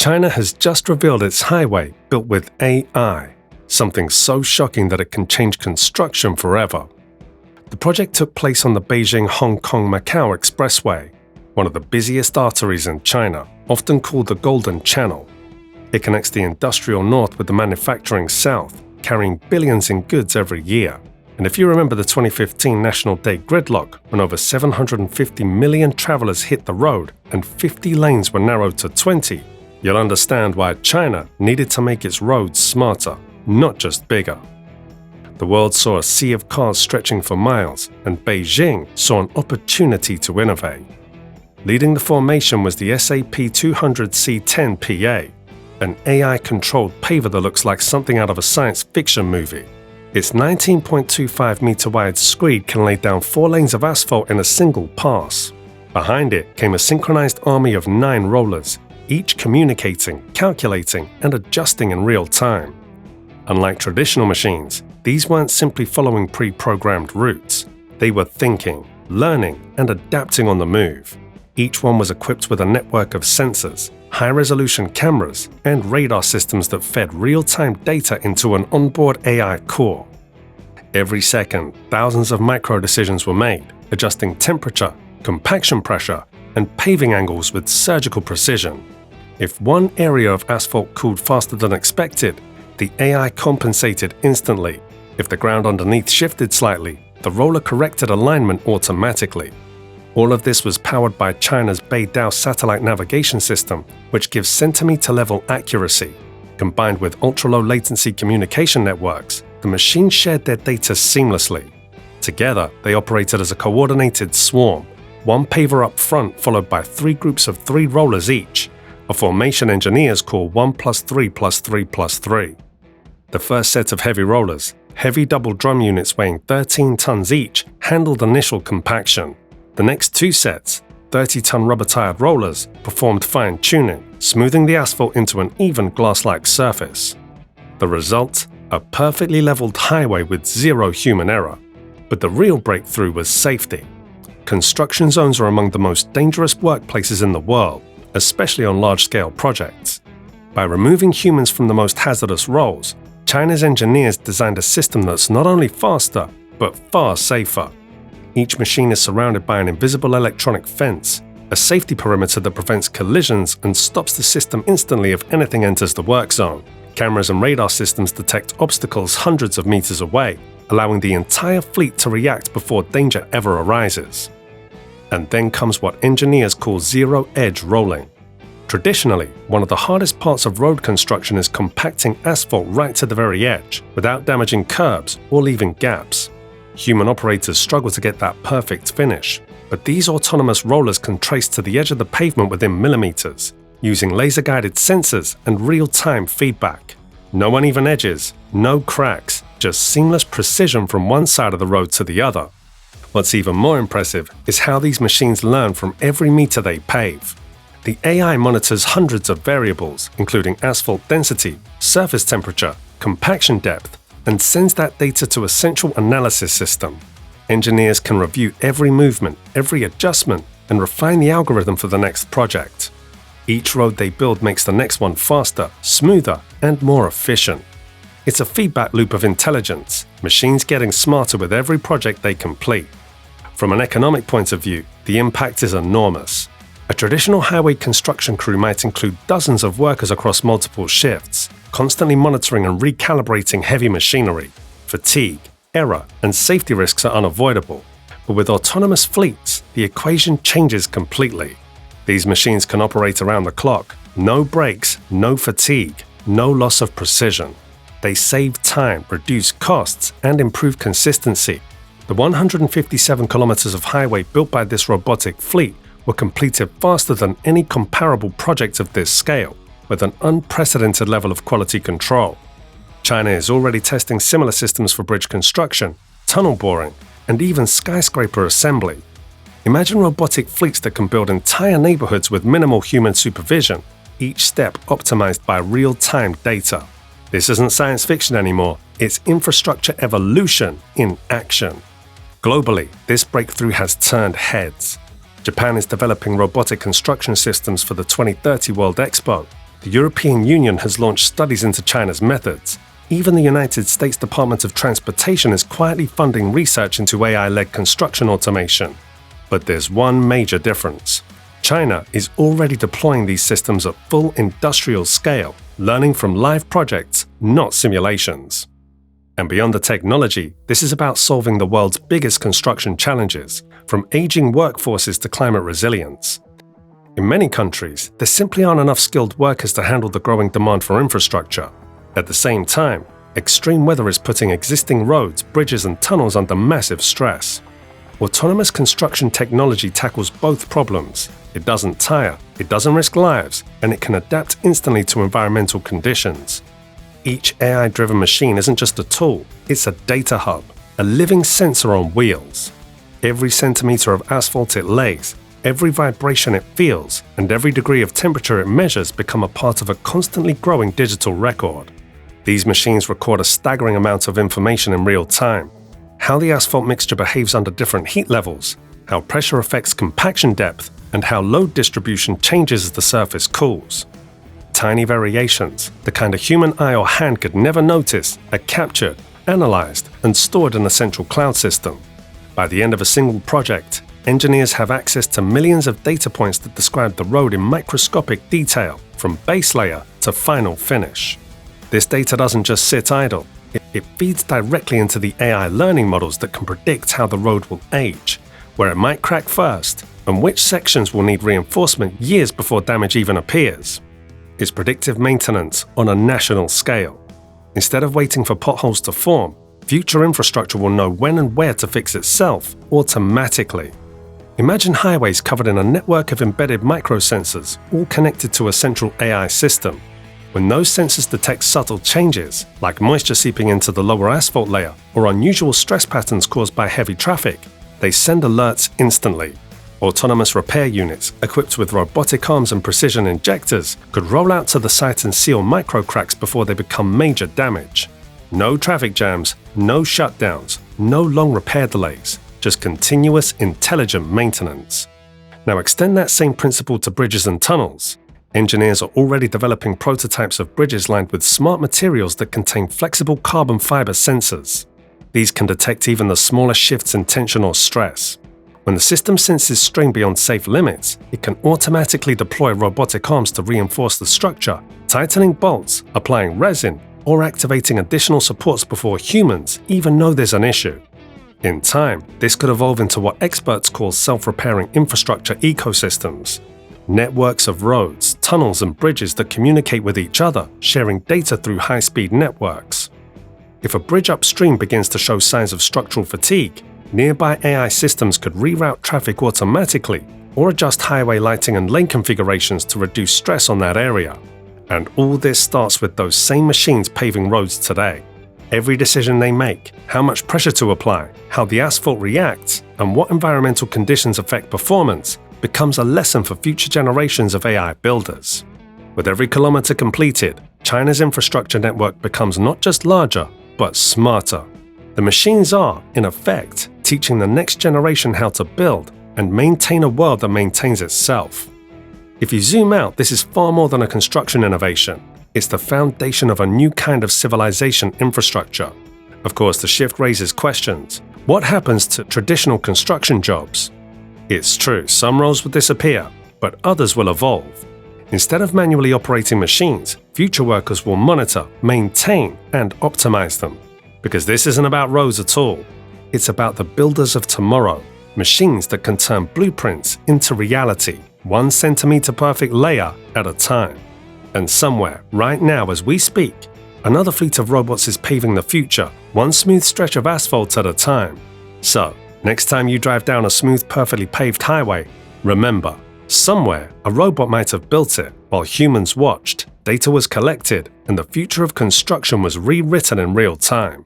China has just revealed its highway built with AI, something so shocking that it can change construction forever. The project took place on the Beijing-Hong Kong-Macau Expressway, one of the busiest arteries in China, often called the Golden Channel. It connects the industrial north with the manufacturing south, carrying billions in goods every year. And if you remember the 2015 National Day gridlock, when over 750 million travelers hit the road and 50 lanes were narrowed to 20, you'll understand why China needed to make its roads smarter, not just bigger. The world saw a sea of cars stretching for miles, and Beijing saw an opportunity to innovate. Leading the formation was the SAP 200C10PA, an AI-controlled paver that looks like something out of a science fiction movie. Its 19.25-meter-wide screed can lay down 4 lanes of asphalt in a single pass. Behind it came a synchronized army of 9 rollers, each communicating, calculating, and adjusting in real time. Unlike traditional machines, these weren't simply following pre-programmed routes. They were thinking, learning, and adapting on the move. Each one was equipped with a network of sensors, high-resolution cameras, and radar systems that fed real-time data into an onboard AI core. Every second, thousands of micro-decisions were made, adjusting temperature, compaction pressure, and paving angles with surgical precision. If one area of asphalt cooled faster than expected, the AI compensated instantly. If the ground underneath shifted slightly, the roller corrected alignment automatically. All of this was powered by China's Beidou satellite navigation system, which gives centimeter-level accuracy. Combined with ultra-low latency communication networks, the machines shared their data seamlessly. Together, they operated as a coordinated swarm, one paver up front followed by 3 groups of 3 rollers each, a formation engineers call 1 + 3 + 3 + 3. The first set of heavy rollers, heavy double drum units weighing 13 tons each, handled initial compaction. The next 2 sets, 30-ton rubber-tired rollers, performed fine-tuning, smoothing the asphalt into an even glass-like surface. The result? A perfectly leveled highway with 0 human error. But the real breakthrough was safety. Construction zones are among the most dangerous workplaces in the world, especially on large-scale projects. By removing humans from the most hazardous roles, China's engineers designed a system that's not only faster, but far safer. Each machine is surrounded by an invisible electronic fence, a safety perimeter that prevents collisions and stops the system instantly if anything enters the work zone. Cameras and radar systems detect obstacles hundreds of meters away, allowing the entire fleet to react before danger ever arises. And then comes what engineers call zero-edge rolling. Traditionally, one of the hardest parts of road construction is compacting asphalt right to the very edge, without damaging curbs or leaving gaps. Human operators struggle to get that perfect finish, but these autonomous rollers can trace to the edge of the pavement within millimeters, using laser-guided sensors and real-time feedback. No uneven edges, no cracks, just seamless precision from one side of the road to the other. What's even more impressive is how these machines learn from every meter they pave. The AI monitors hundreds of variables, including asphalt density, surface temperature, compaction depth, and sends that data to a central analysis system. Engineers can review every movement, every adjustment, and refine the algorithm for the next project. Each road they build makes the next one faster, smoother, and more efficient. It's a feedback loop of intelligence, machines getting smarter with every project they complete. From an economic point of view, the impact is enormous. A traditional highway construction crew might include dozens of workers across multiple shifts, constantly monitoring and recalibrating heavy machinery. Fatigue, error, and safety risks are unavoidable. But with autonomous fleets, the equation changes completely. These machines can operate around the clock, no breaks, no fatigue, no loss of precision. They save time, reduce costs, and improve consistency. The 157 kilometers of highway built by this robotic fleet were completed faster than any comparable project of this scale, with an unprecedented level of quality control. China is already testing similar systems for bridge construction, tunnel boring, and even skyscraper assembly. Imagine robotic fleets that can build entire neighborhoods with minimal human supervision, each step optimized by real-time data. This isn't science fiction anymore, it's infrastructure evolution in action. Globally, this breakthrough has turned heads. Japan is developing robotic construction systems for the 2030 World Expo. The European Union has launched studies into China's methods. Even the United States Department of Transportation is quietly funding research into AI-led construction automation. But there's one major difference. China is already deploying these systems at full industrial scale, learning from live projects, not simulations. And beyond the technology, this is about solving the world's biggest construction challenges, from aging workforces to climate resilience. In many countries, there simply aren't enough skilled workers to handle the growing demand for infrastructure. At the same time, extreme weather is putting existing roads, bridges, and tunnels under massive stress. Autonomous construction technology tackles both problems. It doesn't tire, it doesn't risk lives, and it can adapt instantly to environmental conditions. Each AI-driven machine isn't just a tool, it's a data hub, a living sensor on wheels. Every centimeter of asphalt it lays, every vibration it feels, and every degree of temperature it measures become a part of a constantly growing digital record. These machines record a staggering amount of information in real time. How the asphalt mixture behaves under different heat levels, how pressure affects compaction depth, and how load distribution changes as the surface cools. Tiny variations, the kind a human eye or hand could never notice, are captured, analyzed, and stored in a central cloud system. By the end of a single project, engineers have access to millions of data points that describe the road in microscopic detail, from base layer to final finish. This data doesn't just sit idle. It feeds directly into the AI learning models that can predict how the road will age, where it might crack first, and which sections will need reinforcement years before damage even appears. It's predictive maintenance on a national scale. Instead of waiting for potholes to form, future infrastructure will know when and where to fix itself automatically. Imagine highways covered in a network of embedded microsensors, all connected to a central AI system. When those sensors detect subtle changes, like moisture seeping into the lower asphalt layer or unusual stress patterns caused by heavy traffic, they send alerts instantly. Autonomous repair units, equipped with robotic arms and precision injectors, could roll out to the site and seal micro cracks before they become major damage. No traffic jams, no shutdowns, no long repair delays, just continuous, intelligent maintenance. Now extend that same principle to bridges and tunnels. Engineers are already developing prototypes of bridges lined with smart materials that contain flexible carbon fiber sensors. These can detect even the smallest shifts in tension or stress. When the system senses strain beyond safe limits, it can automatically deploy robotic arms to reinforce the structure, tightening bolts, applying resin, or activating additional supports before humans even know there's an issue. In time, this could evolve into what experts call self-repairing infrastructure ecosystems. Networks of roads, tunnels, and bridges that communicate with each other, sharing data through high-speed networks. If a bridge upstream begins to show signs of structural fatigue, nearby AI systems could reroute traffic automatically or adjust highway lighting and lane configurations to reduce stress on that area. And all this starts with those same machines paving roads today. Every decision they make, how much pressure to apply, how the asphalt reacts, and what environmental conditions affect performance becomes a lesson for future generations of AI builders. With every kilometer completed, China's infrastructure network becomes not just larger, but smarter. The machines are, in effect, teaching the next generation how to build and maintain a world that maintains itself. If you zoom out, this is far more than a construction innovation. It's the foundation of a new kind of civilization infrastructure. Of course, the shift raises questions. What happens to traditional construction jobs? It's true, some roles will disappear, but others will evolve. Instead of manually operating machines, future workers will monitor, maintain, and optimize them. Because this isn't about roads at all. It's about the builders of tomorrow, machines that can turn blueprints into reality, 1 centimeter perfect layer at a time. And somewhere, right now as we speak, another fleet of robots is paving the future, 1 smooth stretch of asphalt at a time. So, next time you drive down a smooth, perfectly paved highway, remember, somewhere a robot might have built it while humans watched, data was collected, and the future of construction was rewritten in real time.